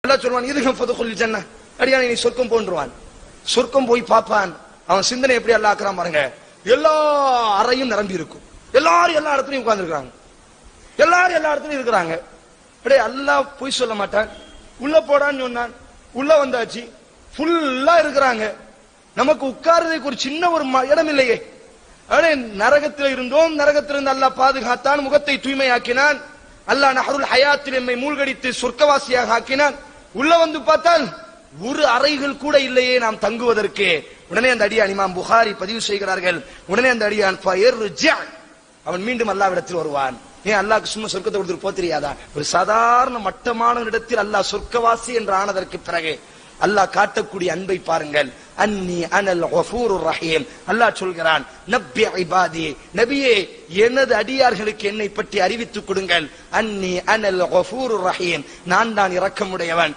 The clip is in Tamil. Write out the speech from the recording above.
அல்லாஹ் சொல்வான் இதுகம் ஃபதுகுல் ஜன்னah, அடியானே நீ சொர்க்கம் போன்றுவான். சொர்க்கம் போய் பார்ப்பான், அவன் சிந்தனை எப்படி அல்லாஹ் ஆக்குறான் பாருங்க. எல்லா அறையும் நிரம்பி இருக்கும், எல்லாரும் எல்லா இடத்துலயும் உட்கார்ந்து இருக்காங்க, எல்லாரும் எல்லா இடத்துலயும் இருக்கிறாங்க. அப்படியே அல்லாஹ் போய் சொல்ல மாட்டான். உள்ள போடான்னு சொன்னான், உள்ள வந்தாச்சு, ஃபுல்லா இருக்கிறாங்க. நமக்கு உட்கார்றதுக்கு ஒரு சின்ன ஒரு இடம் இல்லையே. அப்படியே நரகத்தில் இருந்தோம், நரகத்திலிருந்து அல்லாஹ் பாதுகாத்தான், முகத்தை தூய்மையாக்கினான். அல்லாஹ் நஹருல் ஹயாத்தில் எம்மை மூழ்கடித்து சொர்க்கவாசியாக ஆக்கினான். உள்ள வந்து பார்த்தால் ஒரு அறைகள் கூட இல்லையே நாம் தங்குவதற்கு. உடனே அந்த அடியான் இமாம் புகாரி பதிவு செய்கிறார்கள், உடனே அந்த அடியான் அவன் மீண்டும் அல்லாஹ்விடத்தில் வருவான். ஏன் அல்லாஹ்க்கு சும்மா சொர்க்கத்தை கொடுத்துட்டு போ தெரியாதா? ஒரு சாதாரண மட்டமான இடத்தில் அல்லாஹ் சொர்க்கவாசி என்று ஆனதற்கு பிறகு அல்லாஹ் காட்டக்கூடிய அன்பை பாருங்கள். அன்னி அனல் கஃபூருர் ரஹீம். அல்லாஹ் சொல்கிறான், நப்பி இபாதி, நபியே எனது அடியார்களுக்கு என்னை பற்றி அறிவித்துக் கொடுங்கள். அன்னி அனல் கஃபூருர் ரஹீம், நான் தான் இரக்கமுடையவன்.